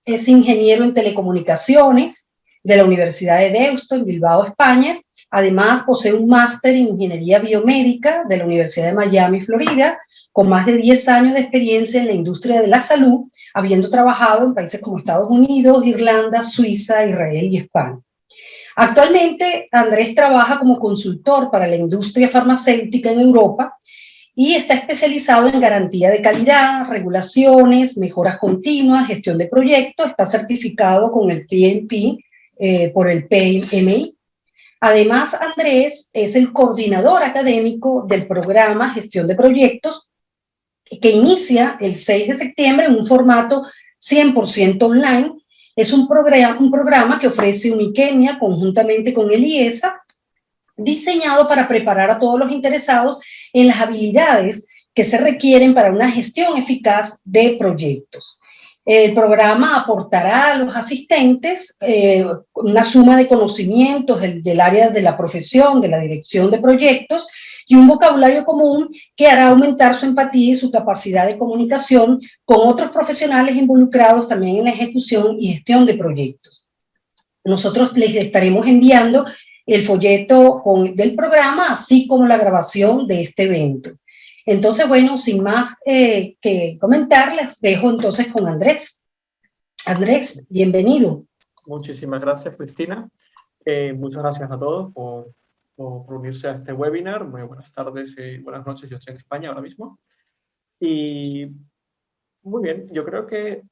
es ingeniero en telecomunicaciones de la Universidad de Deusto, en Bilbao, España. Además, posee un máster en ingeniería biomédica de la Universidad de Miami, Florida, con más de 10 años de experiencia en la industria de la salud, habiendo trabajado en países como Estados Unidos, Irlanda, Suiza, Israel y España. Actualmente, Andrés trabaja como consultor para la industria farmacéutica en Europa y está especializado en garantía de calidad, regulaciones, mejoras continuas, gestión de proyectos, está certificado con el PMP por el PMI. Además, Andrés es el coordinador académico del programa Gestión de Proyectos, que inicia el 6 de septiembre en un formato 100% online. Es un programa que ofrece Uniquemia conjuntamente con el IESA, diseñado para preparar a todos los interesados en las habilidades que se requieren para una gestión eficaz de proyectos. El programa aportará a los asistentes una suma de conocimientos del área de la profesión, de la dirección de proyectos, y un vocabulario común que hará aumentar su empatía y su capacidad de comunicación con otros profesionales involucrados también en la ejecución y gestión de proyectos. Nosotros les estaremos enviando el folleto del programa, así como la grabación de este evento. Entonces, bueno, sin más que comentar, les dejo entonces con Andrés. Andrés, bienvenido. Muchísimas gracias, Cristina. Muchas gracias a todos por unirse a este webinar. Muy buenas tardes y buenas noches. Yo estoy en España ahora mismo. Y muy bien, yo creo que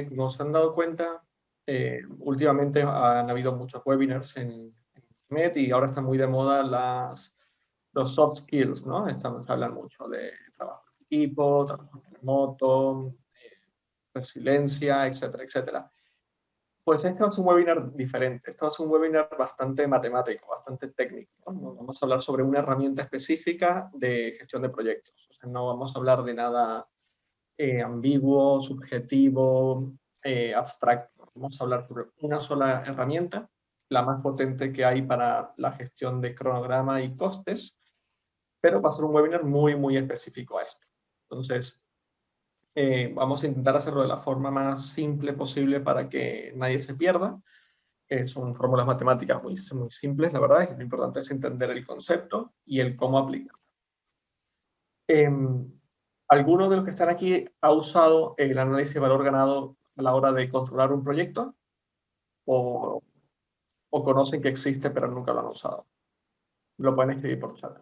como se han dado cuenta, últimamente han habido muchos webinars en Internet y ahora están muy de moda los soft skills, ¿no? Hablan mucho de trabajo en equipo, trabajo en remoto, resiliencia, etcétera, etcétera. Pues este es un webinar diferente. Esto es un webinar bastante matemático, bastante técnico, ¿no? Vamos a hablar sobre una herramienta específica de gestión de proyectos. O sea, no vamos a hablar de nada ambiguo, subjetivo, abstracto. Vamos a hablar sobre una sola herramienta, la más potente que hay para la gestión de cronograma y costes, pero va a ser un webinar muy, muy específico a esto. Entonces, vamos a intentar hacerlo de la forma más simple posible para que nadie se pierda. Son fórmulas matemáticas muy, muy simples, la verdad, es que lo importante es entender el concepto y el cómo aplicarlo. ¿Alguno de los que están aquí ha usado el análisis de valor ganado a la hora de controlar un proyecto? ¿O conocen que existe pero nunca lo han usado? Lo pueden escribir por chat.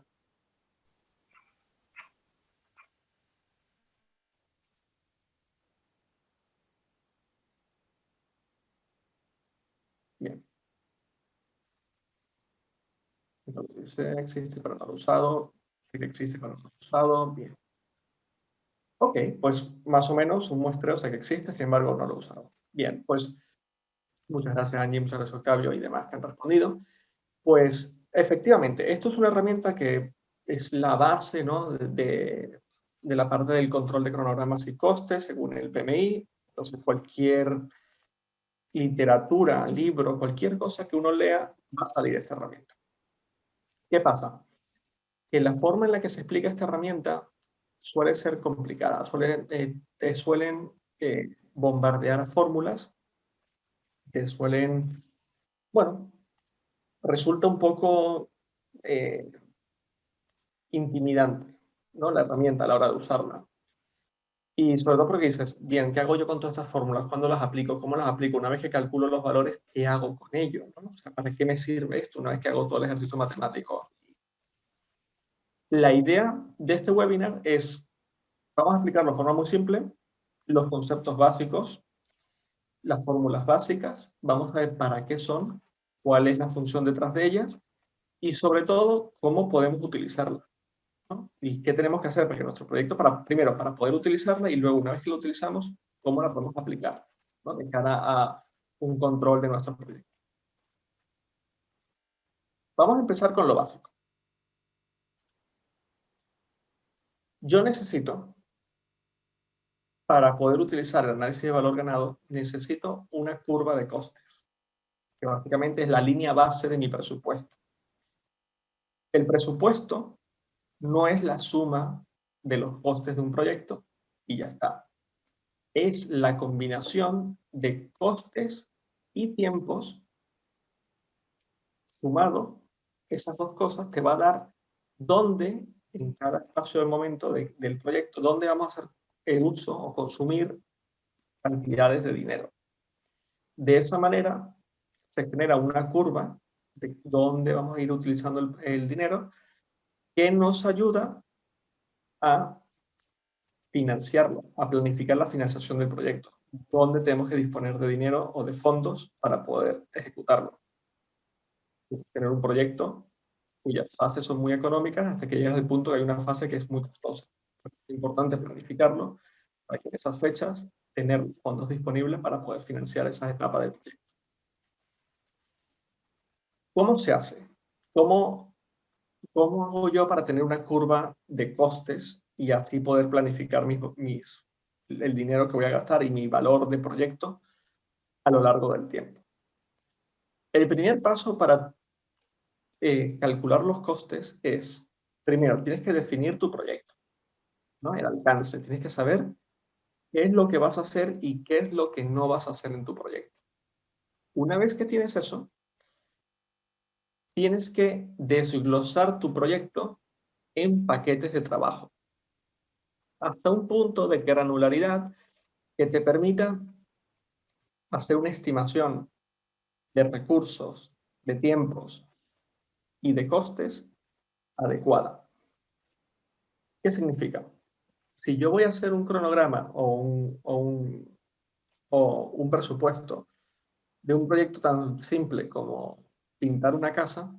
Bien. Entonces, existe pero no lo he usado. Sí que existe pero no lo he usado. Bien. Ok, pues más o menos un muestreo sé que existe, sin embargo no lo he usado. Bien, pues muchas gracias Angie, muchas gracias Octavio y demás que han respondido. Pues efectivamente, esto es una herramienta que es la base, ¿no? de la parte del control de cronogramas y costes según el PMI. Entonces cualquier literatura, libro, cualquier cosa que uno lea va a salir esta herramienta. ¿Qué pasa? Que la forma en la que se explica esta herramienta suele ser complicada. Te suelen bombardear fórmulas que suelen, bueno, resulta un poco intimidante, ¿no? La herramienta a la hora de usarla. Y sobre todo porque dices, bien, ¿qué hago yo con todas estas fórmulas? ¿Cuándo las aplico? ¿Cómo las aplico? Una vez que calculo los valores, ¿qué hago con ello? ¿No? O sea, ¿para qué me sirve esto una vez que hago todo el ejercicio matemático? La idea de este webinar es, vamos a explicarlo de forma muy simple, los conceptos básicos, las fórmulas básicas, vamos a ver para qué son, cuál es la función detrás de ellas y sobre todo, cómo podemos utilizarla, ¿no? Y qué tenemos que hacer para que nuestro proyecto, primero, para poder utilizarla y luego, una vez que lo utilizamos, cómo la podemos aplicar, ¿no? De cara a un control de nuestro proyecto. Vamos a empezar con lo básico. Yo necesito, para poder utilizar el análisis de valor ganado, necesito una curva de costes, que básicamente es la línea base de mi presupuesto. El presupuesto no es la suma de los costes de un proyecto y ya está. es la combinación de costes y tiempos sumado. Esas dos cosas te va a dar dónde, en cada espacio del momento del proyecto, dónde vamos a hacer el uso o consumir cantidades de dinero. De esa manera se genera una curva de dónde vamos a ir utilizando el dinero que nos ayuda a financiarlo, a planificar la financiación del proyecto, dónde tenemos que disponer de dinero o de fondos para poder ejecutarlo. Tener un proyecto cuyas fases son muy económicas hasta que llegas al punto que hay una fase que es muy costosa. Es importante planificarlo para que en esas fechas tener fondos disponibles para poder financiar esas etapas del proyecto. ¿Cómo se hace? ¿Cómo hago yo para tener una curva de costes y así poder planificar el dinero que voy a gastar y mi valor de proyecto a lo largo del tiempo? El primer paso para calcular los costes es, primero, tienes que definir tu proyecto, ¿no? El alcance. Tienes que saber qué es lo que vas a hacer y qué es lo que no vas a hacer en tu proyecto. Una vez que tienes eso, tienes que desglosar tu proyecto en paquetes de trabajo, hasta un punto de granularidad que te permita hacer una estimación de recursos, de tiempos y de costes adecuada. ¿Qué significa? Si yo voy a hacer un cronograma o un presupuesto de un proyecto tan simple como pintar una casa,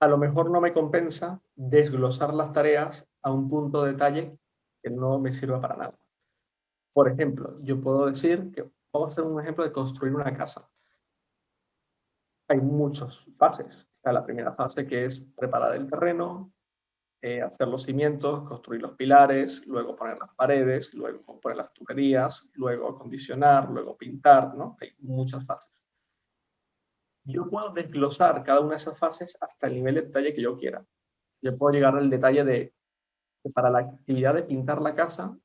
a lo mejor no me compensa desglosar las tareas a un punto de detalle que no me sirva para nada. Por ejemplo, yo puedo decir que vamos a hacer un ejemplo de construir una casa. Hay muchas fases. Está la primera fase, que es preparar el terreno, hacer los cimientos, construir los pilares, luego poner las paredes, luego poner las tuberías, luego acondicionar, luego pintar, ¿no? Hay muchas fases. Yo puedo desglosar cada una de esas fases hasta el nivel de detalle que yo quiera. Yo puedo llegar al detalle de que para la actividad de pintar la casa,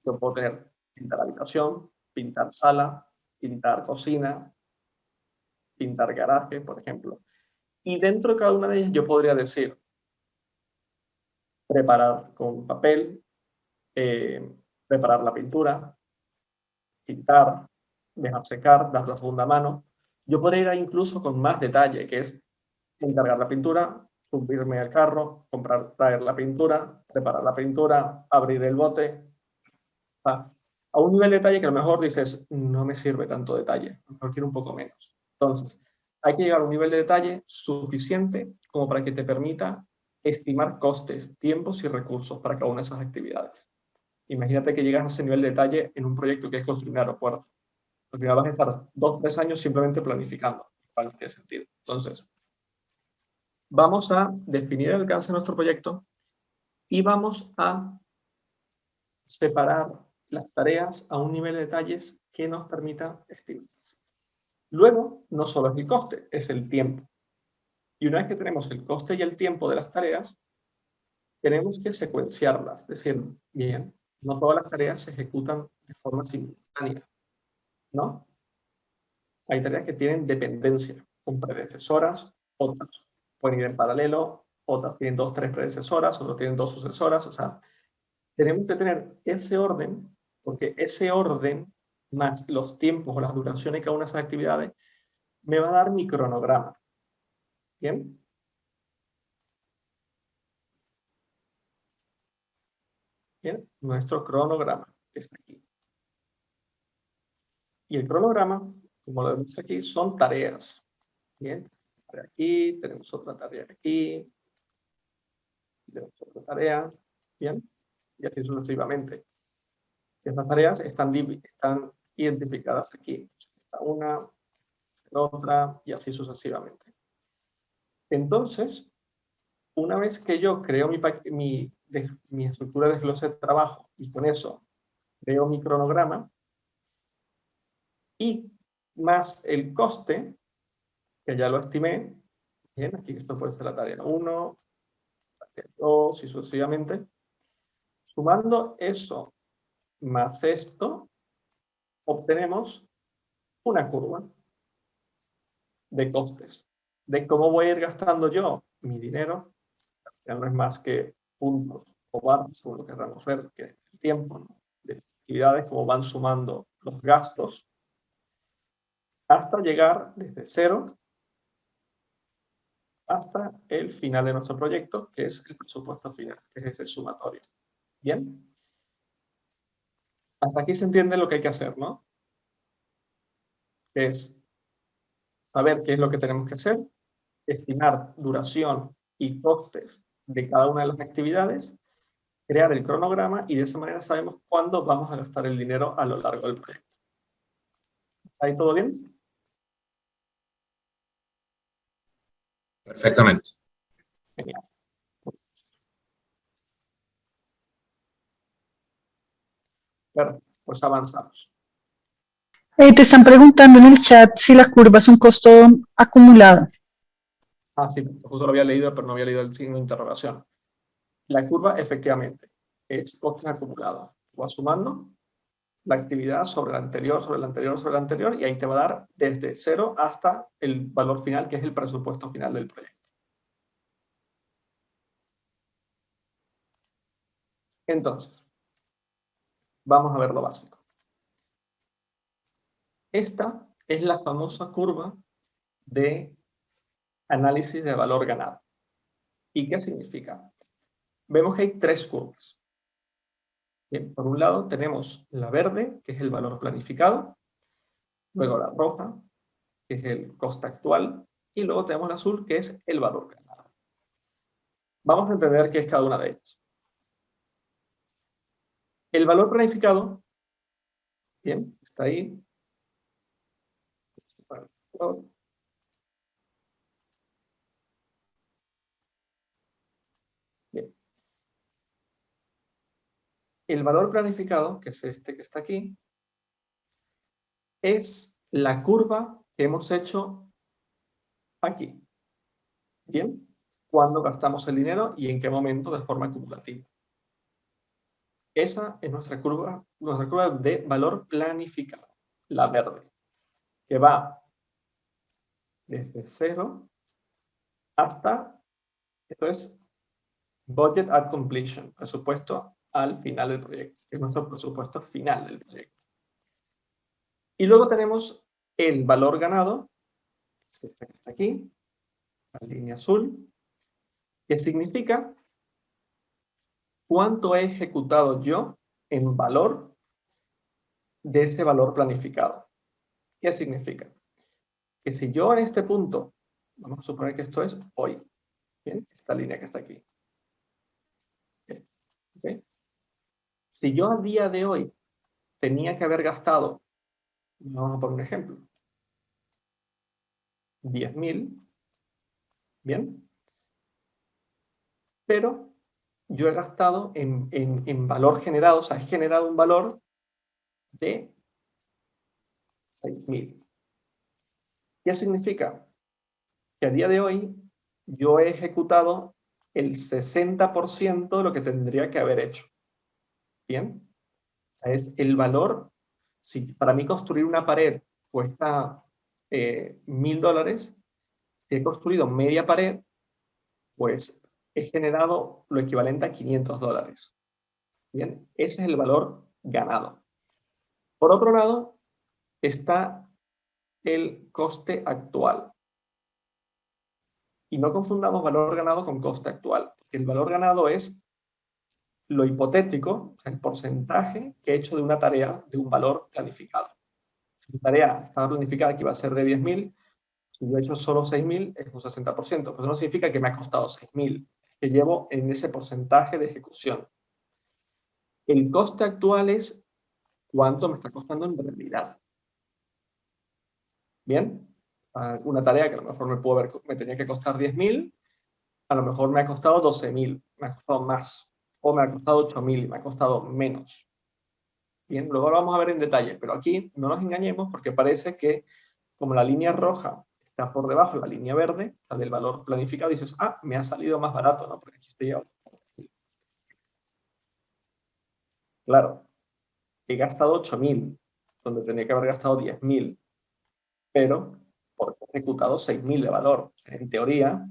yo puedo tener pintar habitación, pintar sala, pintar cocina, pintar garaje, por ejemplo. Y dentro de cada una de ellas yo podría decir, preparar con papel, preparar la pintura, pintar, dejar secar, dar la segunda mano. Yo podría ir incluso con más detalle, que es encargar la pintura, subirme al carro, traer la pintura, preparar la pintura, abrir el bote. A un nivel de detalle que a lo mejor dices, no me sirve tanto detalle, a lo mejor quiero un poco menos. Entonces, hay que llegar a un nivel de detalle suficiente como para que te permita estimar costes, tiempos y recursos para cada una de esas actividades. Imagínate que llegas a ese nivel de detalle en un proyecto que es construir un aeropuerto. Al final vas a estar 2 o 3 años simplemente planificando. No tiene sentido. Entonces, vamos a definir el alcance de nuestro proyecto y vamos a separar las tareas a un nivel de detalles que nos permita estimar. Luego, no solo es el coste, es el tiempo. Y una vez que tenemos el coste y el tiempo de las tareas, tenemos que secuenciarlas. Es decir, bien, no todas las tareas se ejecutan de forma simultánea, ¿no? Hay tareas que tienen dependencia, con predecesoras, otras pueden ir en paralelo, otras tienen 2 o 3 predecesoras, otras tienen 2 sucesoras, o sea, tenemos que tener ese orden, porque ese orden, más los tiempos o las duraciones de cada una de esas actividades, me va a dar mi cronograma. ¿Bien? Bien, nuestro cronograma que está aquí. Y el cronograma, como lo vemos aquí, son tareas. Bien, aquí, tenemos otra tarea aquí, tenemos otra tarea, bien, y así sucesivamente. Estas tareas están identificadas aquí. Esta una, esta otra, y así sucesivamente. Entonces, una vez que yo creo mi estructura de desglose de trabajo y con eso creo mi cronograma y más el coste, que ya lo estimé, bien, aquí esto puede ser la tarea 1, tarea 2 y sucesivamente, sumando eso más esto, obtenemos una curva de costes, de cómo voy a ir gastando yo mi dinero. Ya no es más que puntos o barras, según lo que queramos ver, que el tiempo, ¿no?, de las actividades, cómo van sumando los gastos, hasta llegar desde cero hasta el final de nuestro proyecto, que es el presupuesto final, que es el sumatorio. ¿Bien? Hasta aquí se entiende lo que hay que hacer, ¿no? Es saber qué es lo que tenemos que hacer, estimar duración y costes de cada una de las actividades, crear el cronograma y de esa manera sabemos cuándo vamos a gastar el dinero a lo largo del proyecto. ¿Está ahí todo bien? Perfectamente. Genial. Perfecto, pues avanzamos. Te están preguntando en el chat si la curva es un costo acumulado. Ah, sí, justo lo había leído, pero no había leído el signo de interrogación. La curva, efectivamente, es costes acumulados. Va sumando la actividad sobre la anterior, sobre la anterior, sobre la anterior, y ahí te va a dar desde cero hasta el valor final, que es el presupuesto final del proyecto. Entonces, vamos a ver lo básico. Esta es la famosa curva de análisis de valor ganado. ¿Y qué significa? Vemos que hay tres curvas. Bien, por un lado tenemos la verde, que es el valor planificado, luego la roja, que es el coste actual, y luego tenemos la azul, que es el valor ganado. Vamos a entender qué es cada una de ellas. El valor planificado, bien, está ahí. Bien. El valor planificado, que es este que está aquí, es la curva que hemos hecho aquí. Bien, cuándo gastamos el dinero y en qué momento de forma acumulativa. Esa es nuestra curva de valor planificado, la verde, que va desde cero hasta, esto es budget at completion, presupuesto al final del proyecto, que es nuestro presupuesto final del proyecto. Y luego tenemos el valor ganado, que es este que está aquí, la línea azul, que significa cuánto he ejecutado yo en valor de ese valor planificado. ¿Qué significa? Que si yo en este punto, vamos a suponer que esto es hoy, ¿bien? Esta línea que está aquí. ¿Okay? Si yo a día de hoy tenía que haber gastado, vamos a poner un ejemplo, 10.000, ¿bien? Pero yo he gastado en valor generado, o sea, he generado un valor de 6.000. ¿Qué significa? Que a día de hoy yo he ejecutado el 60% de lo que tendría que haber hecho. ¿Bien? Es el valor. Si para mí construir una pared cuesta $1.000, si he construido media pared, pues he generado lo equivalente a $500. Bien, ese es el valor ganado. Por otro lado, está el coste actual. Y no confundamos valor ganado con coste actual. El valor ganado es lo hipotético, el porcentaje que he hecho de una tarea de un valor planificado. Si mi tarea estaba planificada que iba a ser de 10.000, si yo he hecho solo 6.000, es un 60%. Pero eso no significa que me ha costado 6.000, que llevo en ese porcentaje de ejecución. El coste actual es cuánto me está costando en realidad. ¿Bien? Una tarea que a lo mejor me tenía que costar 10.000, a lo mejor me ha costado 12.000, me ha costado más. O me ha costado 8.000, me ha costado menos. Bien, luego lo vamos a ver en detalle, pero aquí no nos engañemos porque parece que como la línea roja está por debajo de la línea verde, la del valor planificado, dices, ah, me ha salido más barato, ¿no? Porque aquí estoy yo. Claro, he gastado 8.000, donde tenía que haber gastado 10.000, pero porque he ejecutado 6.000 de valor. En teoría,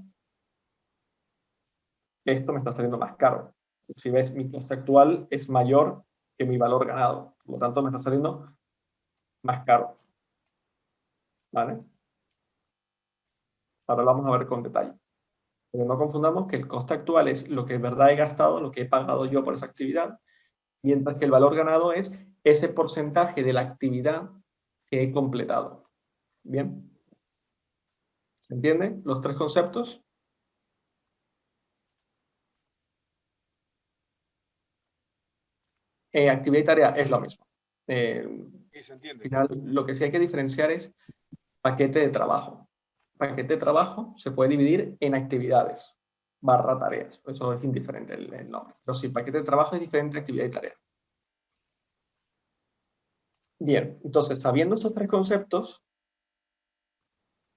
esto me está saliendo más caro. Si ves, mi coste actual es mayor que mi valor ganado. Por lo tanto, me está saliendo más caro. ¿Vale? Ahora lo vamos a ver con detalle. Pero no confundamos que el coste actual es lo que en verdad he gastado, lo que he pagado yo por esa actividad, mientras que el valor ganado es ese porcentaje de la actividad que he completado. ¿Bien? ¿Se entiende los tres conceptos? Actividad y tarea es lo mismo. Sí, se entiende. Al final, lo que sí hay que diferenciar es paquete de trabajo. Paquete de trabajo se puede dividir en actividades / tareas. Eso es indiferente el nombre. Pero sí, paquete de trabajo es diferente de actividad y tarea. Bien, entonces, sabiendo estos tres conceptos,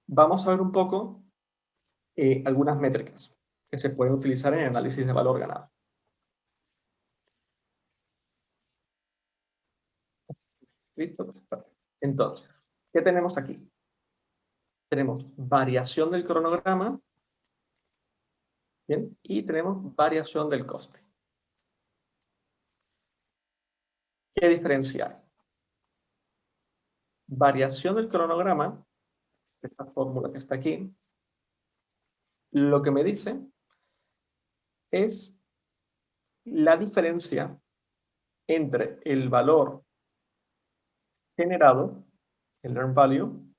vamos a ver un poco algunas métricas que se pueden utilizar en el análisis de valor ganado. ¿Listo? Perfecto. Entonces, ¿qué tenemos aquí? Tenemos variación del cronograma, ¿bien? Y tenemos variación del coste. ¿Qué diferencia hay? Variación del cronograma, esta fórmula que está aquí, lo que me dice es la diferencia entre el valor generado, el earned value,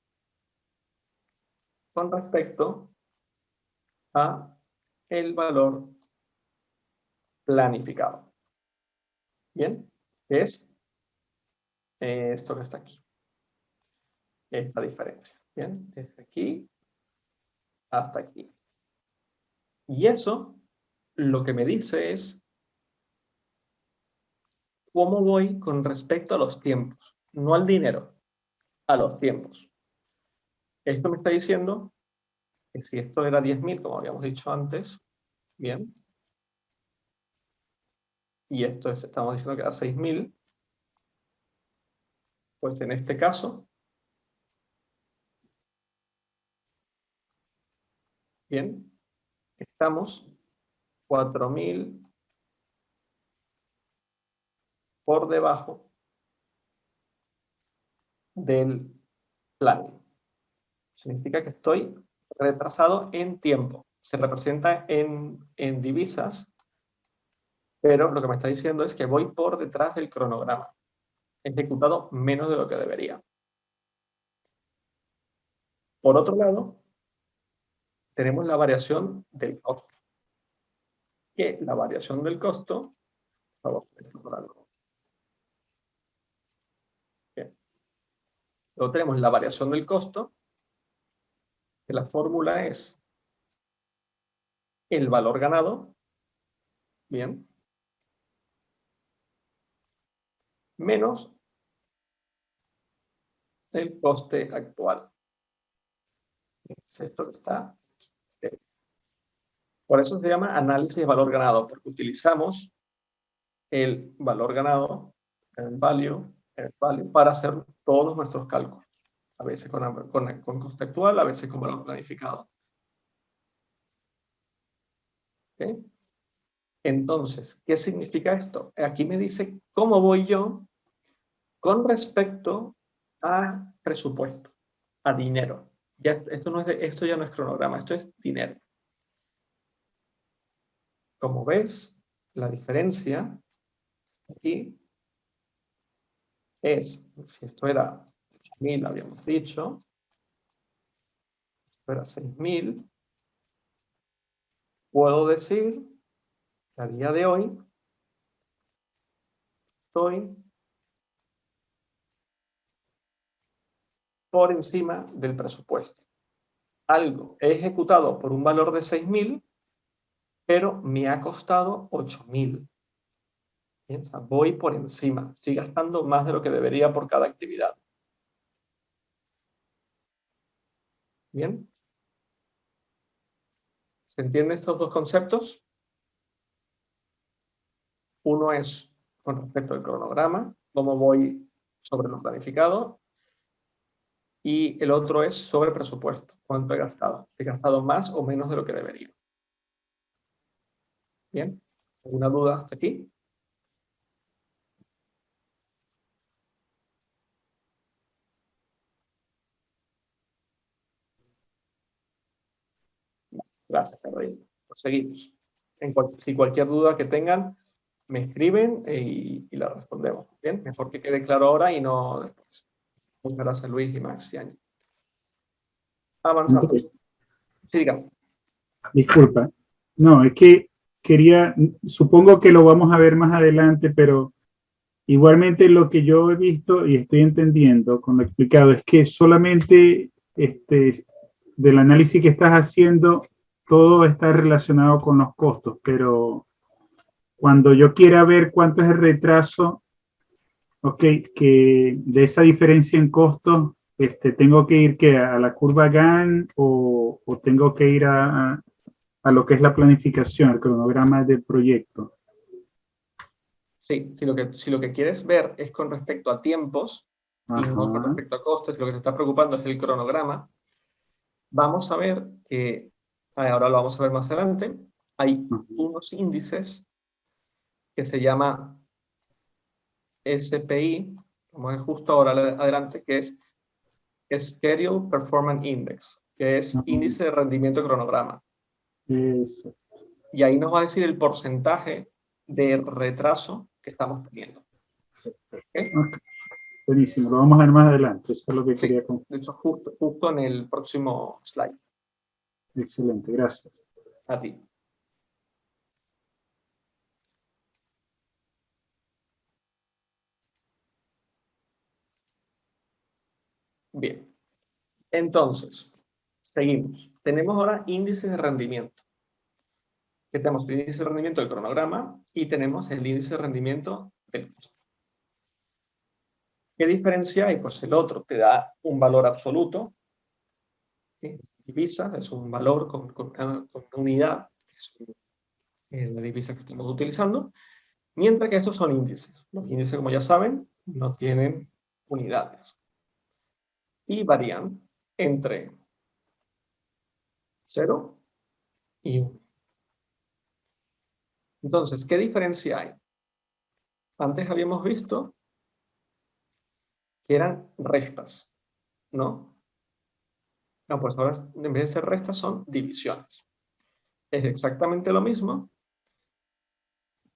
con respecto a el valor planificado. ¿Bien? Es esto que está aquí. Esta diferencia. ¿Bien? Desde aquí hasta aquí. Y eso lo que me dice es cómo voy con respecto a los tiempos. No al dinero, a los tiempos. Esto me está diciendo que si esto era 10.000, como habíamos dicho antes, bien, y esto estamos diciendo que era 6.000, pues en este caso, bien, estamos 4.000 por debajo del plan. Significa que estoy retrasado en tiempo. Se representa en divisas, pero lo que me está diciendo es que voy por detrás del cronograma. He ejecutado menos de lo que debería. Por otro lado, tenemos la variación del costo. Que la variación del costo, por favor, esto por algo. Bien. Luego tenemos la variación del costo, que la fórmula es el valor ganado, bien, menos el coste actual. Es esto que está. Por eso se llama análisis de valor ganado, porque utilizamos el valor ganado, el value, para hacer todos nuestros cálculos. A veces con coste actual, a veces con valor planificado. ¿Okay? Entonces, ¿qué significa esto? Aquí me dice cómo voy yo con respecto a presupuesto, a dinero. Ya, esto ya no es cronograma, esto es dinero. Como ves, la diferencia aquí es, si esto era 8.000, habíamos dicho, esto era 6.000, puedo decir que a día de hoy estoy por encima del presupuesto. Algo he ejecutado por un valor de 6.000, pero me ha costado 8.000. O sea, voy por encima, estoy gastando más de lo que debería por cada actividad. ¿Bien? ¿Se entienden estos dos conceptos? Uno es con respecto al cronograma, cómo voy sobre lo planificado, y el otro es sobre presupuesto, cuánto he gastado. ¿He gastado más o menos de lo que debería? Bien, ¿alguna duda hasta aquí? Gracias, Carolina. Pues seguimos. Si cualquier duda que tengan, me escriben y la respondemos. Bien, mejor que quede claro ahora y no después. Muchas gracias, Luis y Max y Ángel. Avanzando. Sí, dígame. Disculpa. No, es que supongo que lo vamos a ver más adelante, pero igualmente lo que yo he visto y estoy entendiendo con lo explicado es que solamente del análisis que estás haciendo, todo está relacionado con los costos, pero cuando yo quiera ver cuánto es el retraso, ok, que de esa diferencia en costos, tengo que ir que a la curva GAN o tengo que ir a lo que es la planificación, el cronograma del proyecto. Sí, si lo que quieres ver es con respecto a tiempos y no con respecto a costes, lo que te está preocupando es el cronograma, vamos a ver que, ahora lo vamos a ver más adelante, hay unos índices que se llama SPI, vamos a ver justo ahora adelante, que es Schedule Performance Index, que es índice de rendimiento de cronograma. Eso. Y ahí nos va a decir el porcentaje de retraso que estamos teniendo. ¿Okay? Okay. Buenísimo, lo vamos a ver más adelante, eso es lo que quería comentar. De hecho, justo en el próximo slide. Excelente, gracias. A ti. Bien. Entonces, seguimos. Tenemos ahora índices de rendimiento. Que tenemos el índice de rendimiento del cronograma y tenemos el índice de rendimiento del costo. ¿Qué diferencia hay? Pues el otro te da un valor absoluto. ¿Sí? Divisa es un valor con una unidad, que es la divisa que estamos utilizando, mientras que estos son índices. Los índices, como ya saben, no tienen unidades. Y varían entre 0 y 1. Entonces, ¿qué diferencia hay? Antes habíamos visto que eran restas, ¿no? No, pues ahora en vez de ser restas son divisiones. Es exactamente lo mismo,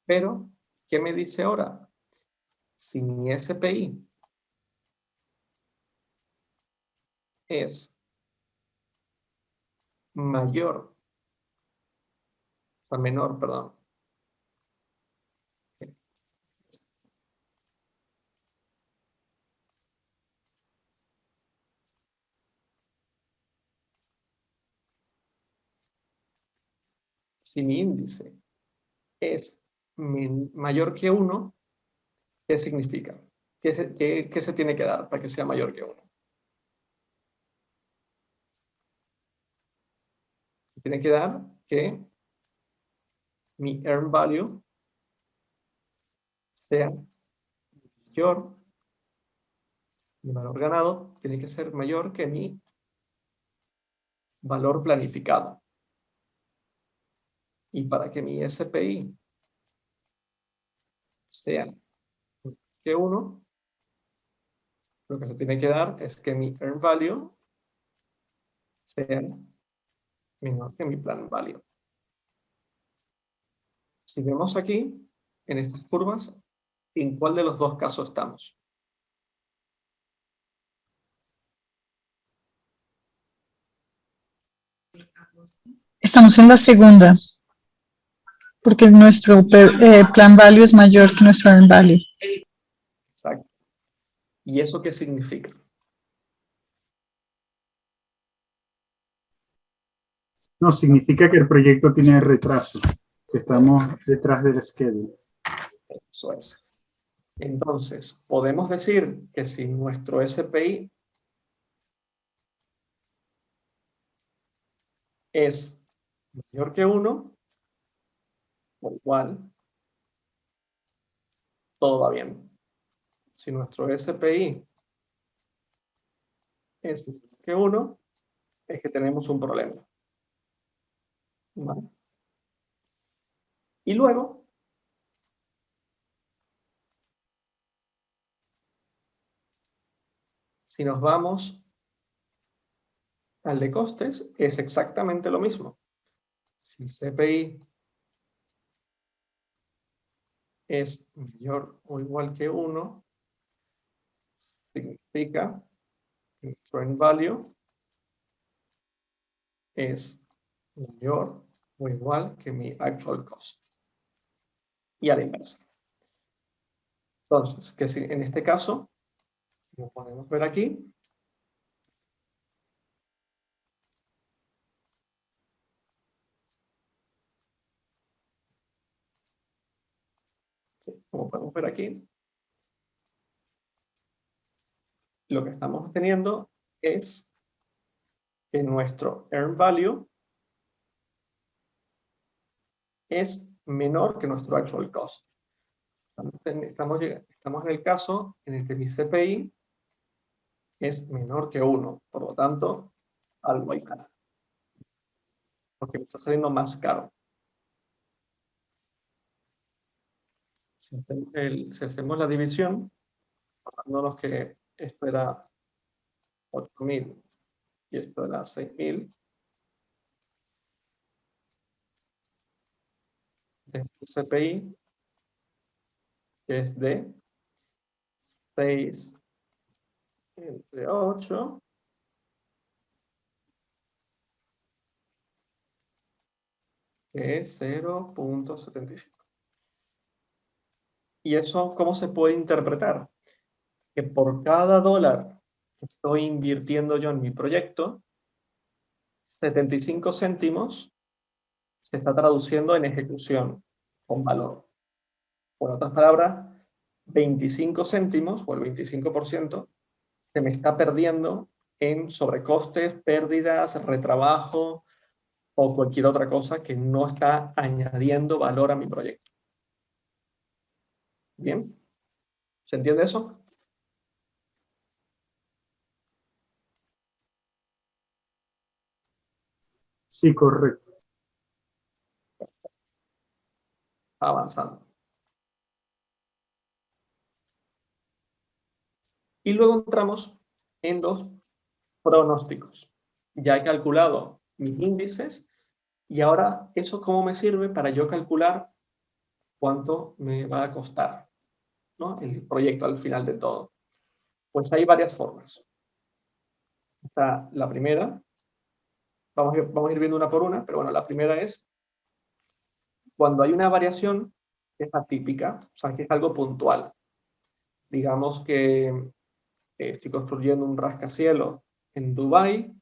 pero ¿qué me dice ahora? Si mi SPI es mayor, o menor, perdón. Si mi índice es mayor que 1, ¿qué significa? ¿Qué se tiene que dar para que sea mayor que 1? Tiene que dar que mi earn value sea mayor, mi valor ganado tiene que ser mayor que mi valor planificado. Y para que mi SPI sea que 1, lo que se tiene que dar es que mi earn value sea menor que mi plan value. Si vemos aquí, en estas curvas, ¿en cuál de los dos casos estamos? Estamos en la segunda, porque nuestro plan value es mayor que nuestro earn value. Exacto. ¿Y eso qué significa? No, significa que el proyecto tiene retraso, que estamos detrás del schedule. Eso es. Entonces, podemos decir que si nuestro SPI es mayor que 1, por igual, todo va bien. si nuestro SPI es menor que 1, es que tenemos un problema. ¿Vale? Y luego, si nos vamos al de costes, es exactamente lo mismo. Si el CPI es mayor o igual que 1, significa que el trend value es mayor o igual que mi actual cost. Y a la inversa. Entonces, que si en este caso, como podemos ver aquí, como podemos ver aquí, lo que estamos teniendo es que nuestro earn value es menor que nuestro actual cost. Estamos en el caso en el que mi CPI es menor que 1, por lo tanto, algo hay mal. Porque me está saliendo más caro. Si hacemos la división, acordándonos que esto era 8.000 y esto era 6.000, el CPI, que es de 6 entre 8, que es 0.75. ¿Y eso cómo se puede interpretar? Que por cada dólar que estoy invirtiendo yo en mi proyecto, 75 céntimos se está traduciendo en ejecución con valor. Por otras palabras, 25 céntimos o el 25% se me está perdiendo en sobrecostes, pérdidas, retrabajo o cualquier otra cosa que no está añadiendo valor a mi proyecto. ¿Bien? ¿Se entiende eso? Sí, correcto. Avanzando. Y luego entramos en los pronósticos. Ya he calculado mis índices y ahora eso cómo me sirve para yo calcular cuánto me va a costar, ¿no?, el proyecto al final de todo. Pues hay varias formas. Está la primera, vamos a ir viendo una por una, pero bueno, la primera es cuando hay una variación que es atípica, o sea, que es algo puntual. Digamos que estoy construyendo un rascacielos en Dubái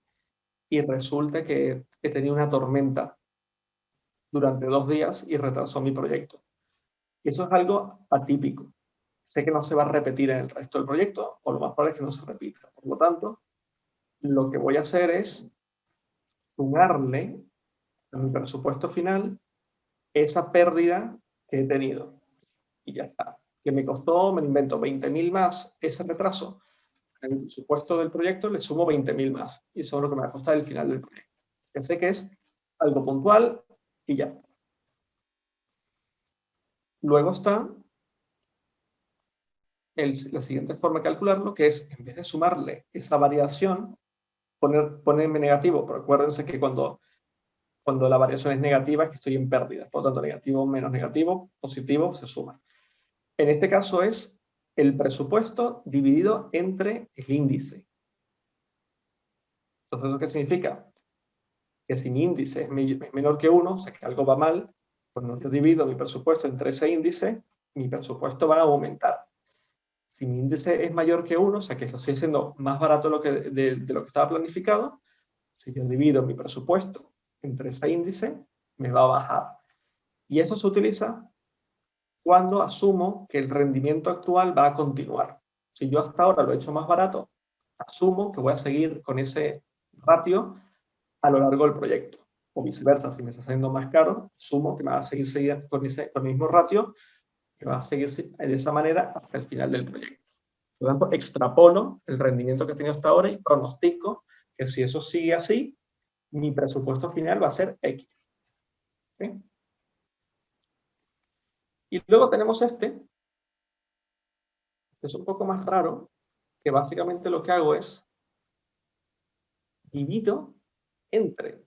y resulta que he tenido una tormenta durante 2 días y retrasó mi proyecto. Eso es algo atípico. Sé que no se va a repetir en el resto del proyecto, o lo más probable es que no se repita. Por lo tanto, lo que voy a hacer es sumarle a mi presupuesto final esa pérdida que he tenido. Y ya está. Que me costó, me invento 20.000 más ese retraso. En el presupuesto del proyecto le sumo 20.000 más. Y eso es lo que me va a costar el final del proyecto. Ya sé que es algo puntual y ya. Luego está la siguiente forma de calcularlo, que es, en vez de sumarle esa variación, ponerme negativo. Pero acuérdense que cuando la variación es negativa es que estoy en pérdida. Por lo tanto, negativo menos negativo, positivo, se suma. En este caso es el presupuesto dividido entre el índice. Entonces, ¿lo que significa? Que si mi índice es menor que 1, o sea que algo va mal, cuando yo divido mi presupuesto entre ese índice, mi presupuesto va a aumentar. Si mi índice es mayor que 1, o sea que lo estoy haciendo más barato de lo que estaba planificado, si yo divido mi presupuesto entre ese índice, me va a bajar. Y eso se utiliza cuando asumo que el rendimiento actual va a continuar. Si yo hasta ahora lo he hecho más barato, asumo que voy a seguir con ese ratio a lo largo del proyecto. O viceversa, si me está saliendo más caro, asumo que me va a seguir con el mismo ratio, que va a seguir de esa manera hasta el final del proyecto. Por lo tanto, extrapolo el rendimiento que he tenido hasta ahora y pronostico que si eso sigue así, mi presupuesto final va a ser X. ¿Sí? Y luego tenemos este, que es un poco más raro, que básicamente lo que hago es divido entre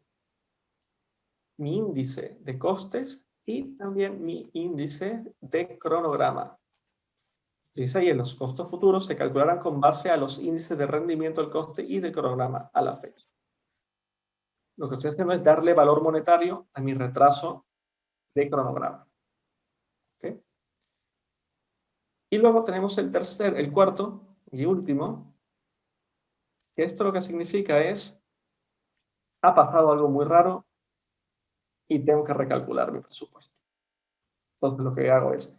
mi índice de costes y también mi índice de cronograma. Dice ahí, en los costos futuros se calcularán con base a los índices de rendimiento del coste y del cronograma a la fecha. Lo que estoy haciendo es darle valor monetario a mi retraso de cronograma. ¿Okay? Y luego tenemos el cuarto y último, que esto lo que significa es, ha pasado algo muy raro y tengo que recalcular mi presupuesto. Entonces lo que hago es,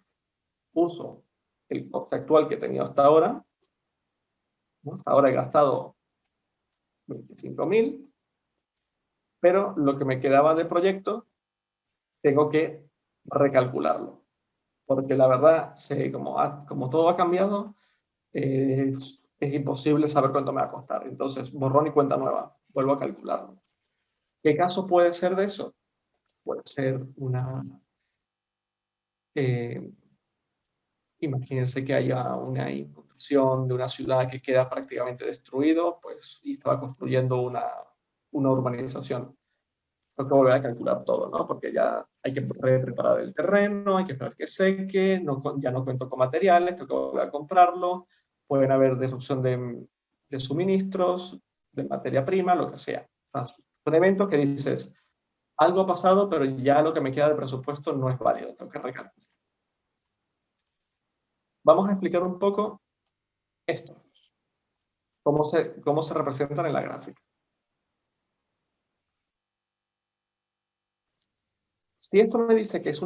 uso el coste actual que he tenido hasta ahora, ¿no? Hasta ahora he gastado 25.000, pero lo que me quedaba de proyecto tengo que recalcularlo. Porque la verdad, como todo ha cambiado, es imposible saber cuánto me va a costar. Entonces, borrón y cuenta nueva, vuelvo a calcularlo. ¿Qué caso puede ser de eso? Puede ser una... imagínense que haya una inundación de una ciudad que queda prácticamente destruido, pues, y estaba construyendo una urbanización. Tengo que volver a calcular todo, ¿no? Porque ya hay que preparar el terreno, hay que esperar que seque, ya no cuento con materiales, tengo que volver a comprarlo, pueden haber disrupción de suministros, de materia prima, lo que sea. O sea, un evento que dices, algo ha pasado, pero ya lo que me queda de presupuesto no es válido, tengo que recalcular. Vamos a explicar un poco esto, cómo se representan en la gráfica. Si esto me dice que es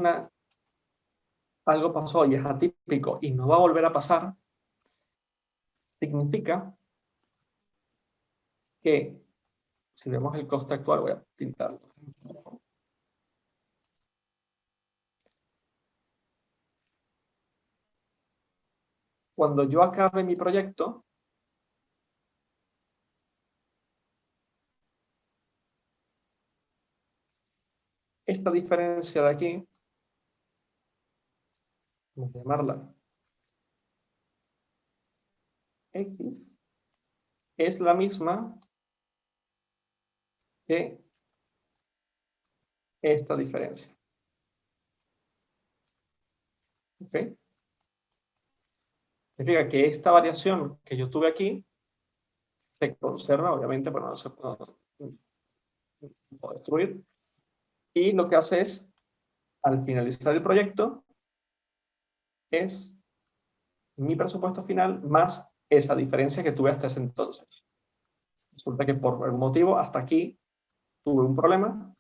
algo pasó y es atípico y no va a volver a pasar, significa que, si vemos el coste actual, voy a pintarlo. Cuando yo acabe mi proyecto, esta diferencia de aquí, vamos a llamarla X, es la misma que esta diferencia. ¿Ok? Significa que esta variación que yo tuve aquí se conserva, obviamente, pero no se puede destruir. Y lo que hace es, al finalizar el proyecto, es mi presupuesto final más esa diferencia que tuve hasta ese entonces. Resulta que por algún motivo, hasta aquí, tuve un problema.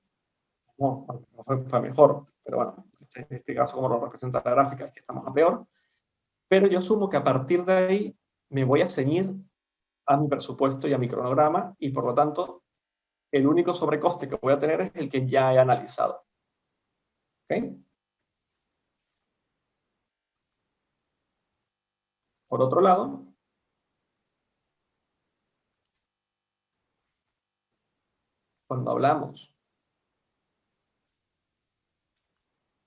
No fue mejor, pero bueno, en este caso, como lo representa la gráfica, es que estamos a peor. Pero yo asumo que a partir de ahí me voy a ceñir a mi presupuesto y a mi cronograma, y por lo tanto, el único sobrecoste que voy a tener es el que ya he analizado. ¿Okay? Por otro lado, cuando hablamos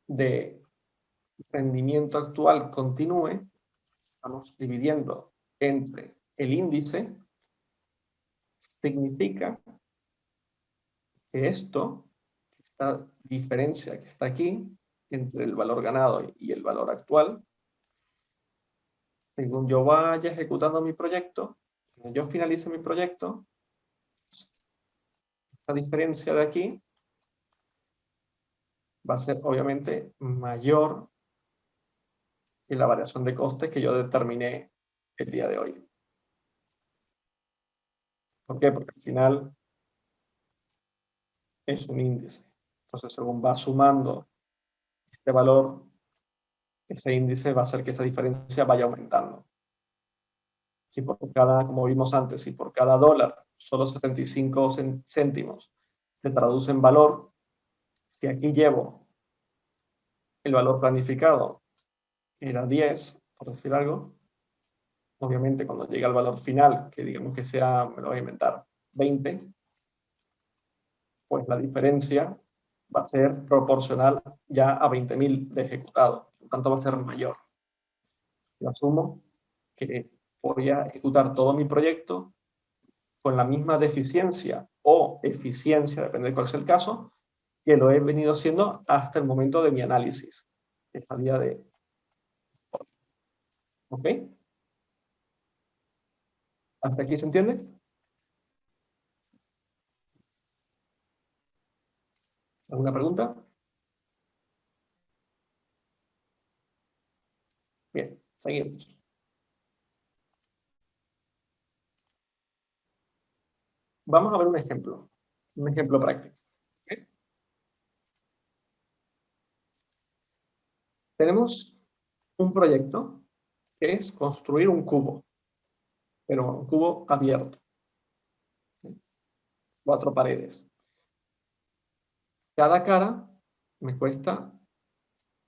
de rendimiento actual continúe, estamos dividiendo entre el índice, significa que esta diferencia que está aquí, entre el valor ganado y el valor actual, según yo vaya ejecutando mi proyecto, cuando yo finalice mi proyecto, esta diferencia de aquí va a ser obviamente mayor que la variación de costes que yo determiné el día de hoy. ¿Por qué? Porque al final es un índice. Entonces, según va sumando este valor, ese índice va a hacer que esa diferencia vaya aumentando. Si por cada, como vimos antes, si por cada dólar solo 75 céntimos se traduce en valor, si aquí llevo el valor planificado, era 10, por decir algo, obviamente cuando llegue al valor final, que digamos que sea, me lo voy a inventar, 20, pues la diferencia va a ser proporcional ya a 20.000 de ejecutado, por lo tanto va a ser mayor. Yo asumo que voy a ejecutar todo mi proyecto con la misma deficiencia o eficiencia, depende de cuál sea el caso, que lo he venido haciendo hasta el momento de mi análisis, que es a día de hoy. ¿Ok? ¿Hasta aquí se entiende? ¿Alguna pregunta? Bien, seguimos. Vamos a ver un ejemplo práctico. ¿Okay? Tenemos un proyecto que es construir un cubo, pero un cubo abierto. 4 paredes. Cada cara me cuesta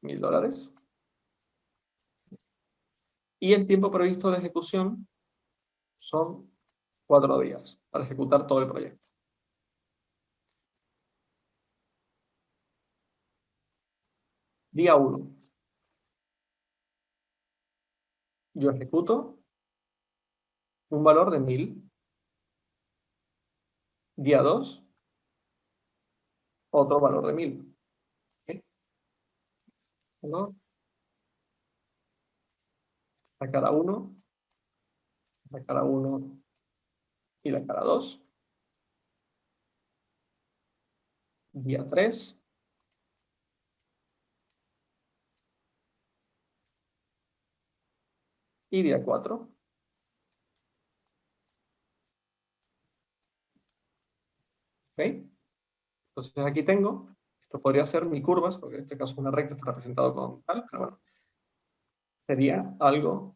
$1.000. Y el tiempo previsto de ejecución son 4 días para ejecutar todo el proyecto. Día 1. Yo ejecuto un valor de 1.000. Día 2, otro valor de 1.000. ¿Okay? La cara 1, la cara 1 y la cara 2. Día 3. Y día 4. ¿Okay? Entonces aquí tengo, esto podría ser mi curvas, porque en este caso una recta está representado con tal, pero bueno, sería algo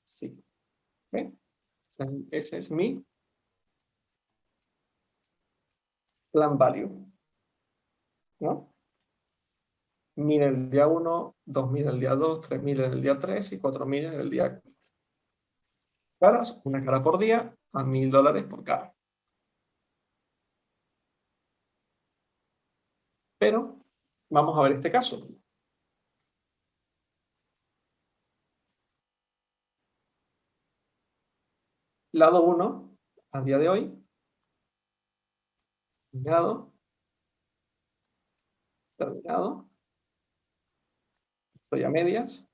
así. ¿Okay? Ese es mi plan value, ¿no? 1.000 en el día 1, 2.000 en el día 2, 3.000 en el día 3 y 4.000 en el día 4. Caras, una cara por día, a $1.000 por cara. Pero vamos a ver este caso. Lado 1, a día de hoy, terminado, terminado, estoy a medias,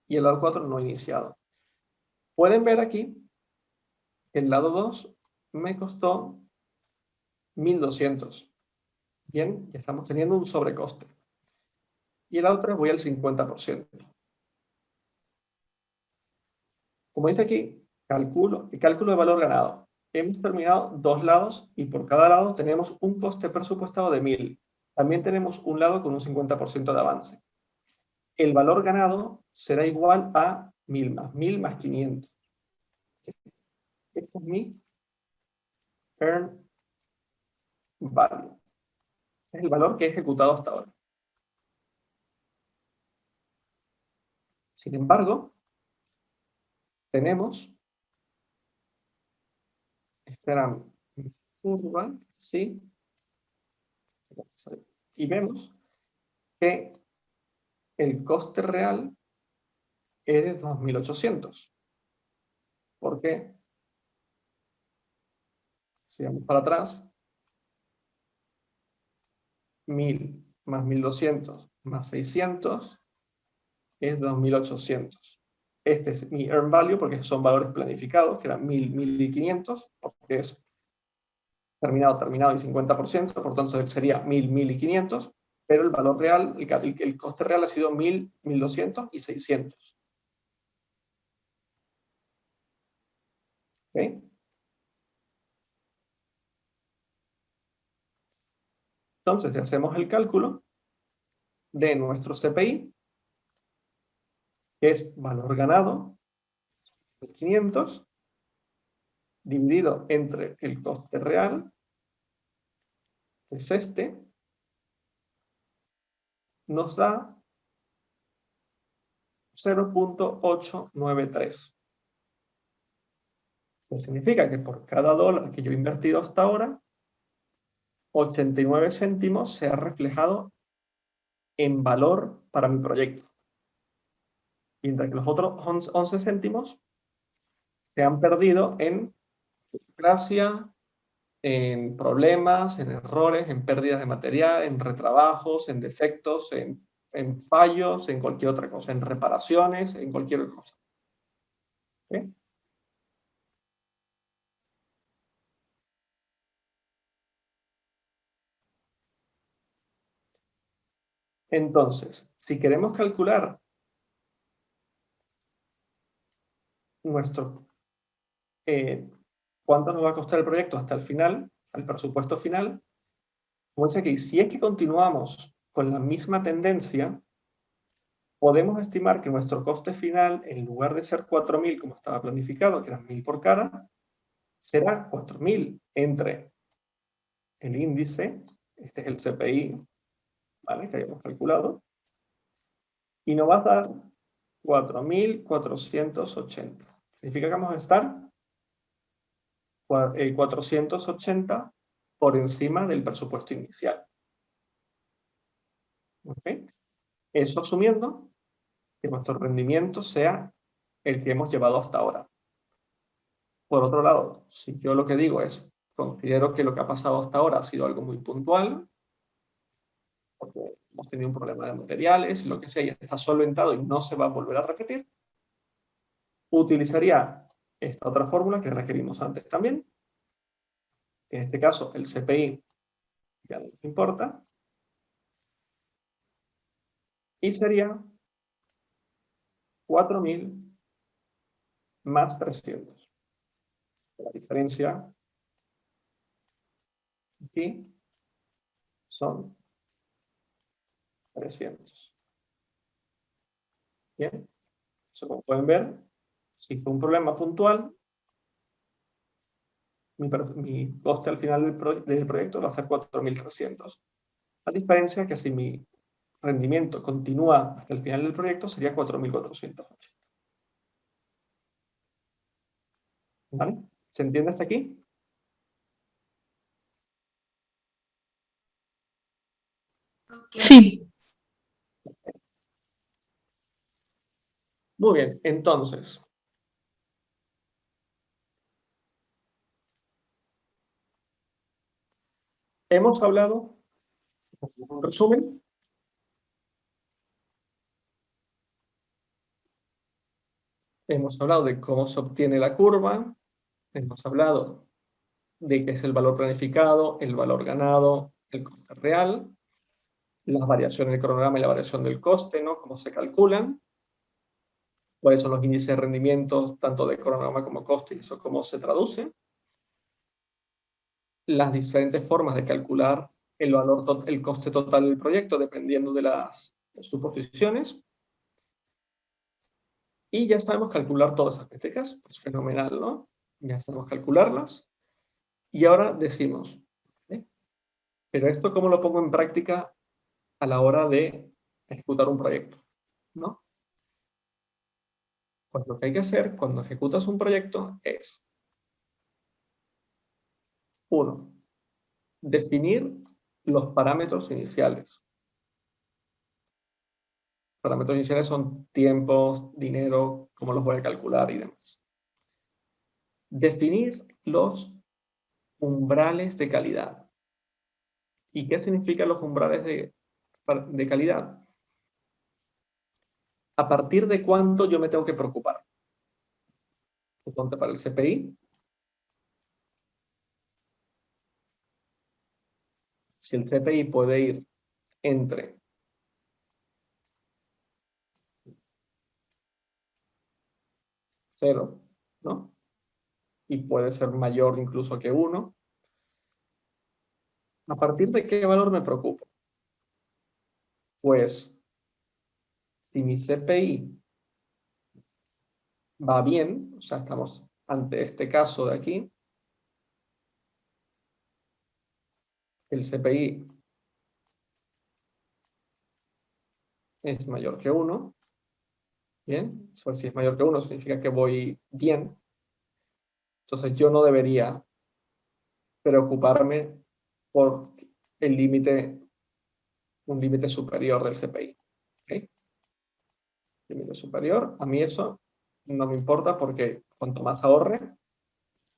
y el lado 4 no iniciado. Pueden ver aquí que el lado 2 me costó 1.200. Bien, ya estamos teniendo un sobrecoste. Y el lado 3 voy al 50%. Como dice aquí, cálculo de valor ganado. Hemos terminado 2 lados y por cada lado tenemos un coste presupuestado de 1.000. También tenemos un lado con un 50% de avance. El valor ganado será igual a 1.000 más 500. Este es mi earn value. Es el valor que he ejecutado hasta ahora. Sin embargo, tenemos, esta era mi curva, ¿sí? Y vemos que el coste real es de 2.800. ¿Por qué? Si vamos para atrás, 1.000 más 1.200 más 600 es 2.800. Este es mi earn value porque son valores planificados, que eran 1.000, 1.500, porque es terminado, terminado y 50%, por tanto sería 1.000, 1.500, pero el valor real, el coste real ha sido 1.000, 1.200 y 600. ¿Okay? Entonces, si hacemos el cálculo de nuestro CPI, que es valor ganado, 500, dividido entre el coste real, que es este, nos da 0.893. Que significa que por cada dólar que yo he invertido hasta ahora, 89 céntimos se ha reflejado en valor para mi proyecto. Mientras que los otros 11 céntimos se han perdido en burocracia, en problemas, en errores, en pérdidas de material, en retrabajos, en defectos, en fallos, en cualquier otra cosa, en reparaciones, en cualquier cosa. ¿Sí? Entonces, si queremos calcular cuánto nos va a costar el proyecto hasta el final, el presupuesto final, como dice aquí, si es que continuamos con la misma tendencia, podemos estimar que nuestro coste final, en lugar de ser 4.000 como estaba planificado, que eran 1.000 por cara, será 4.000 entre el índice, este es el CPI, ¿vale?, que habíamos calculado, y nos va a dar 4.480. Significa que vamos a estar 480 por encima del presupuesto inicial. ¿Okay? Eso asumiendo que nuestro rendimiento sea el que hemos llevado hasta ahora. Por otro lado, si yo lo que digo es, considero que lo que ha pasado hasta ahora ha sido algo muy puntual, porque hemos tenido un problema de materiales, lo que sea, ya está solventado y no se va a volver a repetir, utilizaría esta otra fórmula que requerimos antes también. En este caso, el CPI ya no nos importa. Y sería 4.000 más 300. La diferencia aquí son 300. Bien. Eso, como pueden ver, si fue un problema puntual, mi coste al final del proyecto va a ser 4.300. La diferencia es que si mi rendimiento continúa hasta el final del proyecto sería 4.480. ¿Vale? ¿Se entiende hasta aquí? Sí. Muy bien, entonces, hemos hablado, un resumen, hemos hablado de cómo se obtiene la curva, hemos hablado de qué es el valor planificado, el valor ganado, el coste real, las variaciones del cronograma y la variación del coste, ¿no? Cómo se calculan, cuáles son los índices de rendimiento, tanto de cronograma como coste, y eso cómo se traduce, las diferentes formas de calcular el coste total del proyecto dependiendo de las suposiciones, y ya sabemos calcular todas esas métricas, pues fenomenal, ¿no? Ya sabemos calcularlas, y ahora decimos, ¿eh? ¿Pero esto cómo lo pongo en práctica a la hora de ejecutar un proyecto? ¿No? Pues lo que hay que hacer cuando ejecutas un proyecto es, 1, definir los parámetros iniciales. Parámetros iniciales son tiempos, dinero, cómo los voy a calcular y demás. Definir los umbrales de calidad. ¿Y qué significan los umbrales de calidad? ¿A partir de cuánto yo me tengo que preocupar? Suponte para el CPI. Si el CPI puede ir entre 0, ¿no? Y puede ser mayor incluso que 1. ¿A partir de qué valor me preocupo? Pues, si mi CPI va bien, o sea, estamos ante este caso de aquí, el CPI es mayor que 1, Bien, si es mayor que 1 significa que voy bien. Entonces yo no debería preocuparme por el límite, un límite superior del CPI. ¿Okay? Límite superior, a mí eso no me importa porque cuanto más ahorre,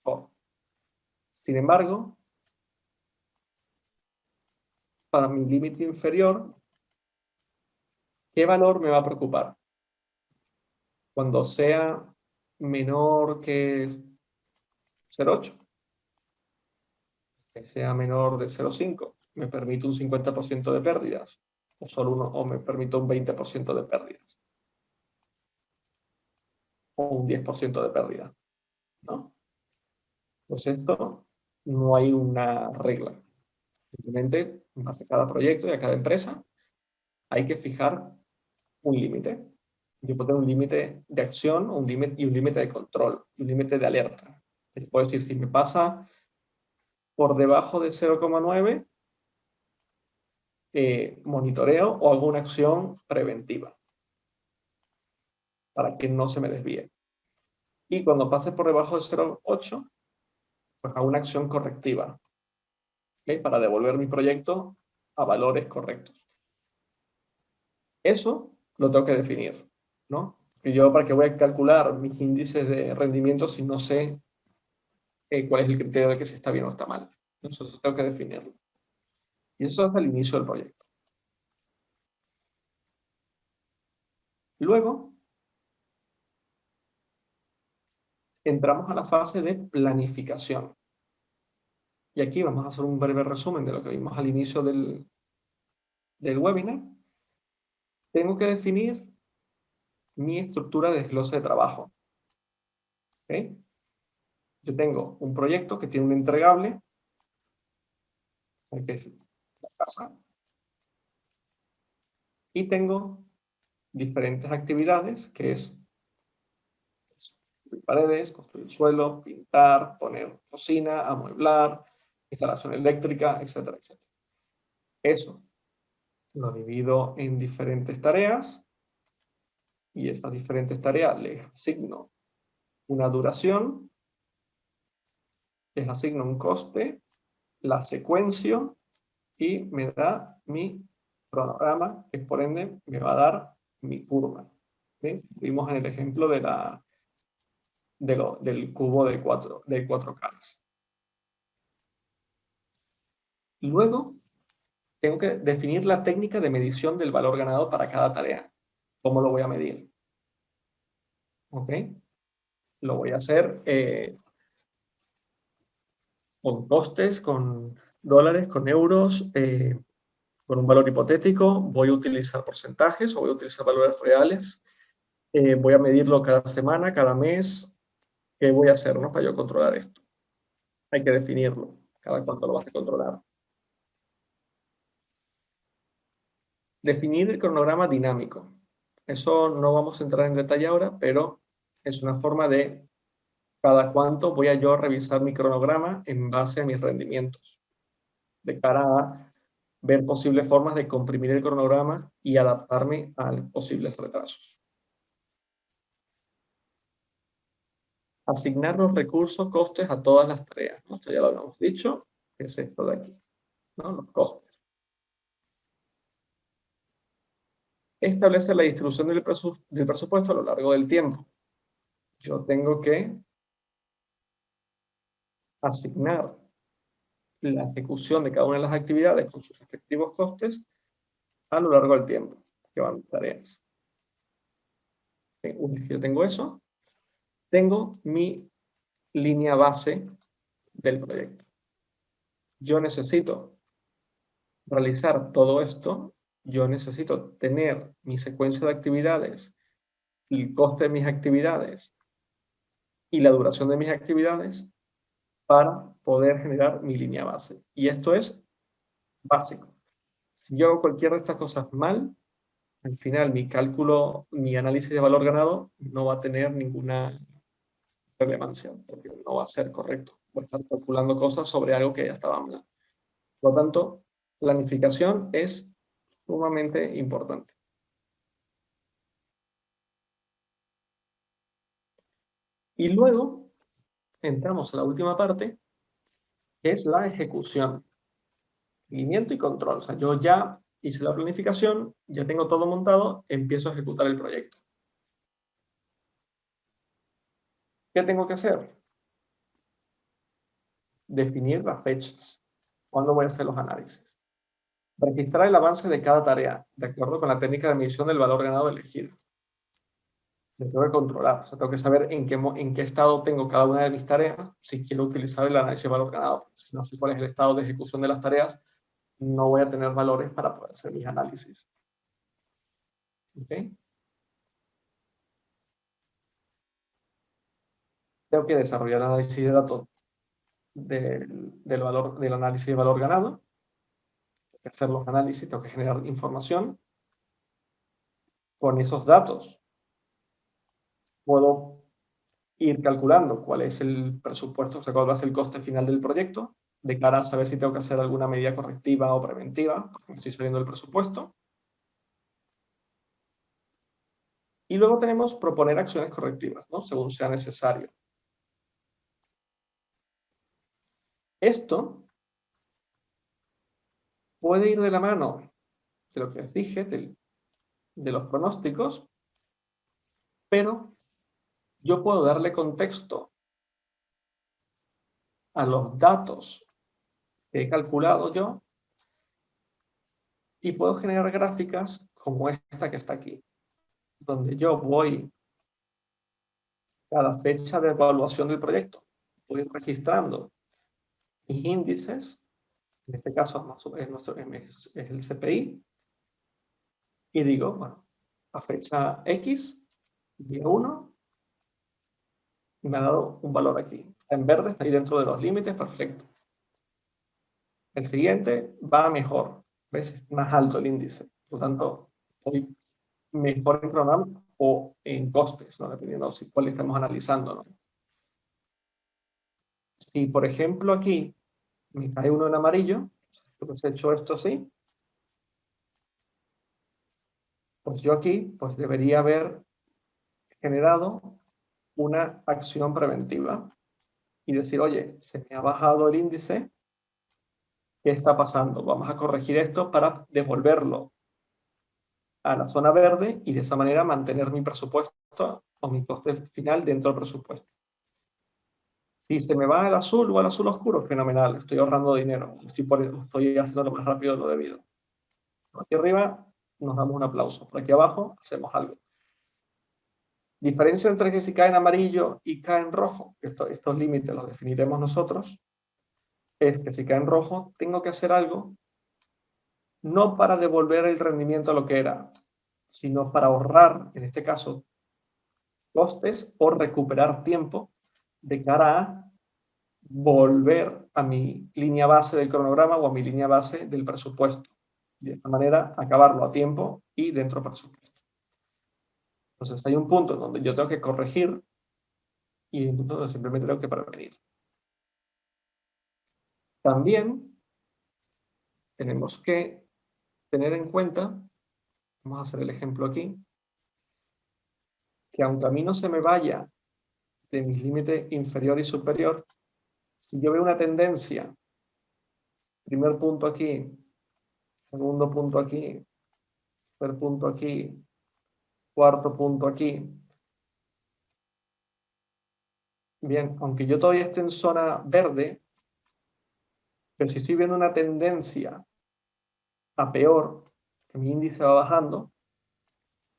mejor. Sin embargo, para mi límite inferior, ¿qué valor me va a preocupar? Cuando sea menor que 0,8, que sea menor de 0,5, me permite un 50% de pérdidas, o solo uno, o me permite un 20% de pérdidas, o un 10% de pérdida, ¿no? Pues esto no hay una regla. Simplemente, en base a cada proyecto y a cada empresa, hay que fijar un límite. Yo puedo tener un límite de acción un límite, y un límite de control, un límite de alerta. Les puedo decir, si me pasa por debajo de 0,9, monitoreo o hago una acción preventiva para que no se me desvíe. Y cuando pase por debajo de 0,8, pues hago una acción correctiva, ¿okay? Para devolver mi proyecto a valores correctos. Eso lo tengo que definir, ¿no? Y yo, ¿para qué voy a calcular mis índices de rendimiento si no sé cuál es el criterio de que si está bien o está mal? Entonces tengo que definirlo. Y eso es al inicio del proyecto. Luego, entramos a la fase de planificación. Y aquí vamos a hacer un breve resumen de lo que vimos al inicio del webinar. Tengo que definir mi estructura de desglose de trabajo. ¿Okay? Yo tengo un proyecto que tiene un entregable, que es la casa, y tengo diferentes actividades, que es construir paredes, construir suelo, pintar, poner cocina, amueblar, instalación eléctrica, etcétera, etcétera. Eso lo divido en diferentes tareas y estas diferentes tareas les asigno una duración, les asigno un coste, la secuencio y me da mi cronograma, que por ende me va a dar mi curva. ¿Sí? Vimos en el ejemplo de del cubo de cuatro caras. Luego, tengo que definir la técnica de medición del valor ganado para cada tarea. ¿Cómo lo voy a medir? ¿Ok? Lo voy a hacer con costes, con dólares, con euros, con un valor hipotético. Voy a utilizar porcentajes o voy a utilizar valores reales. Voy a medirlo cada semana, cada mes. ¿Qué voy a hacer, no, para yo controlar esto? Hay que definirlo. Cada cuánto lo vas a controlar. Definir el cronograma dinámico. Eso no vamos a entrar en detalle ahora, pero es una forma de cada cuánto voy a yo revisar mi cronograma en base a mis rendimientos, de cara a ver posibles formas de comprimir el cronograma y adaptarme a posibles retrasos. Asignar los recursos, costes a todas las tareas. ¿No? Esto ya lo habíamos dicho, que es esto de aquí, ¿no? Los costes. Establece la distribución del presupuesto a lo largo del tiempo. Yo tengo que asignar la ejecución de cada una de las actividades con sus respectivos costes a lo largo del tiempo que van tareas. Una vez que yo tengo eso, tengo mi línea base del proyecto. Yo necesito realizar todo esto, yo necesito tener mi secuencia de actividades, el coste de mis actividades y la duración de mis actividades para poder generar mi línea base. Y esto es básico. Si yo hago cualquiera de estas cosas mal, al final mi cálculo, mi análisis de valor ganado no va a tener ninguna relevancia, porque no va a ser correcto. Voy a estar calculando cosas sobre algo que ya estaba mal. Por lo tanto, planificación es sumamente importante. Y luego entramos a la última parte, que es la ejecución. Seguimiento y control. O sea, yo ya hice la planificación, ya tengo todo montado, empiezo a ejecutar el proyecto. ¿Qué tengo que hacer? Definir las fechas. ¿Cuándo voy a hacer los análisis? Registrar el avance de cada tarea, de acuerdo con la técnica de medición del valor ganado elegido. Lo tengo que controlar, o sea, tengo que saber en qué estado tengo cada una de mis tareas, si quiero utilizar el análisis de valor ganado. Si no sé cuál es el estado de ejecución de las tareas, no voy a tener valores para poder hacer mis análisis. ¿Ok? Tengo que desarrollar el análisis de datos del análisis de valor ganado. Tengo que hacer los análisis, tengo que generar información. Con esos datos puedo ir calculando cuál es el presupuesto, o sea, cuál va a ser el coste final del proyecto, de cara a saber si tengo que hacer alguna medida correctiva o preventiva, porque me estoy saliendo del presupuesto. Y luego tenemos proponer acciones correctivas, ¿no? Según sea necesario. Esto puede ir de la mano de lo que os dije, de los pronósticos, pero yo puedo darle contexto a los datos que he calculado yo y puedo generar gráficas como esta que está aquí, donde yo voy cada fecha de evaluación del proyecto, voy registrando mis índices, en este caso es el CPI, y digo, bueno, a fecha X, día 1, me ha dado un valor aquí. En verde está ahí dentro de los límites, perfecto. El siguiente va mejor, ¿ves? Es más alto el índice, por lo tanto, estoy mejor en cronograma o en costes, ¿no? Dependiendo de cuál estamos analizando, ¿no? Si, por ejemplo, aquí me cae uno en amarillo, pues he hecho esto así, pues yo aquí pues debería haber generado una acción preventiva y decir, oye, se me ha bajado el índice, ¿qué está pasando? Vamos a corregir esto para devolverlo a la zona verde y de esa manera mantener mi presupuesto o mi coste final dentro del presupuesto. Si se me va al azul o al azul oscuro, fenomenal, estoy ahorrando dinero, estoy haciendo lo más rápido de lo debido. Aquí arriba nos damos un aplauso, por aquí abajo hacemos algo. Diferencia entre que si cae en amarillo y cae en rojo, estos límites los definiremos nosotros, es que si cae en rojo tengo que hacer algo no para devolver el rendimiento a lo que era, sino para ahorrar, en este caso, costes o recuperar tiempo de cara a volver a mi línea base del cronograma o a mi línea base del presupuesto. De esta manera, acabarlo a tiempo y dentro del presupuesto. Entonces, hay un punto donde yo tengo que corregir y hay un punto donde simplemente tengo que prevenir. También tenemos que tener en cuenta, vamos a hacer el ejemplo aquí, que aunque a mí no se me vaya de mis límites inferior y superior, si yo veo una tendencia, primer punto aquí, segundo punto aquí, tercer punto aquí, cuarto punto aquí, bien, aunque yo todavía esté en zona verde, pero si estoy viendo una tendencia a peor, que mi índice va bajando,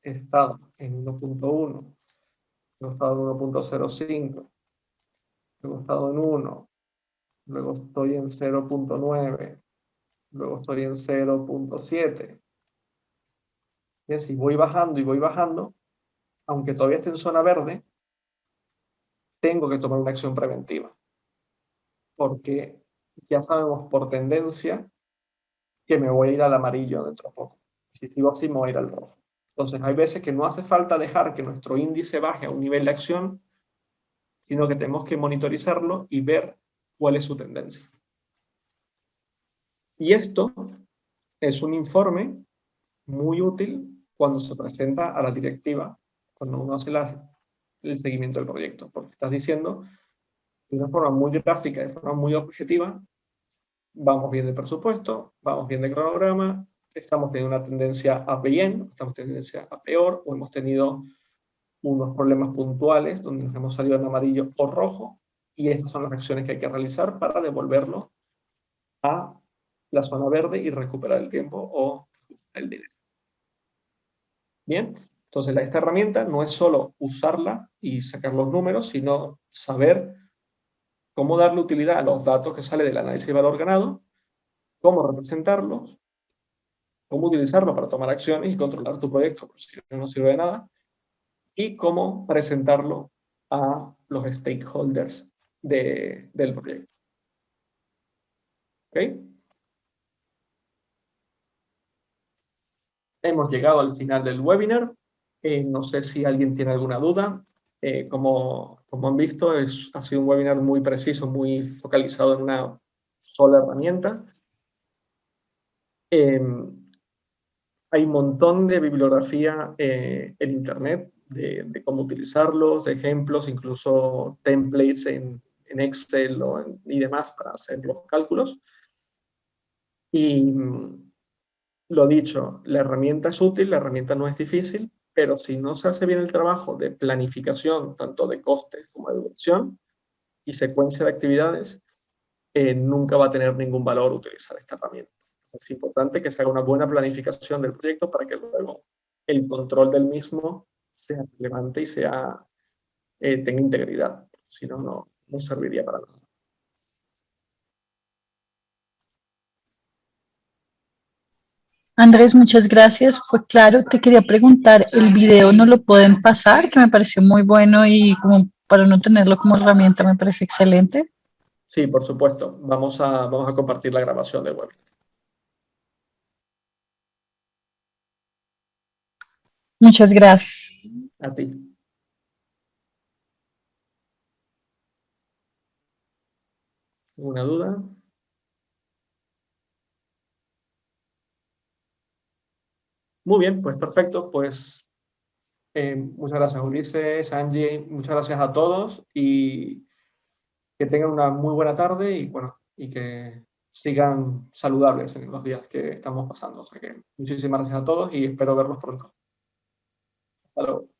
he estado en 1.1, luego he estado en 1.05, luego he estado en 1, luego estoy en 0.9, luego estoy en 0.7. Bien, si voy bajando y voy bajando, aunque todavía esté en zona verde, tengo que tomar una acción preventiva. Porque ya sabemos por tendencia que me voy a ir al amarillo dentro de poco. Si sigo así, me voy a ir al rojo. Entonces, hay veces que no hace falta dejar que nuestro índice baje a un nivel de acción, sino que tenemos que monitorizarlo y ver cuál es su tendencia. Y esto es un informe muy útil cuando se presenta a la directiva, cuando uno hace el seguimiento del proyecto, porque estás diciendo de una forma muy gráfica, de forma muy objetiva, vamos bien de presupuesto, vamos bien de cronograma, estamos teniendo una tendencia a bien, estamos teniendo una tendencia a peor, o hemos tenido unos problemas puntuales donde nos hemos salido en amarillo o rojo, y estas son las acciones que hay que realizar para devolverlo a la zona verde y recuperar el tiempo o el dinero. Bien, entonces esta herramienta no es solo usarla y sacar los números, sino saber cómo darle utilidad a los datos que sale del análisis de valor ganado, cómo representarlos, cómo utilizarlo para tomar acciones y controlar tu proyecto, por si no sirve de nada, y cómo presentarlo a los stakeholders del proyecto. ¿Ok? Hemos llegado al final del webinar. No sé si alguien tiene alguna duda. Como han visto, ha sido un webinar muy preciso, muy focalizado en una sola herramienta. Hay un montón de bibliografía en Internet de cómo utilizarlos, de ejemplos, incluso templates en Excel y demás para hacer los cálculos. Y lo dicho, la herramienta es útil, la herramienta no es difícil, pero si no se hace bien el trabajo de planificación, tanto de costes como de duración y secuencia de actividades, nunca va a tener ningún valor utilizar esta herramienta. Es importante que se haga una buena planificación del proyecto para que luego el control del mismo sea relevante y tenga integridad. Si no, no serviría para nada. Andrés, muchas gracias. Fue claro. Te quería preguntar, ¿el video no lo pueden pasar? Que me pareció muy bueno y como para no tenerlo como herramienta me parece excelente. Sí, por supuesto. Vamos a compartir la grabación del webinar. Muchas gracias. A ti. ¿Alguna duda? Muy bien, pues perfecto. Pues muchas gracias, Ulises, Angie, muchas gracias a todos y que tengan una muy buena tarde y bueno, y que sigan saludables en los días que estamos pasando. O sea que muchísimas gracias a todos y espero verlos pronto. Hasta luego.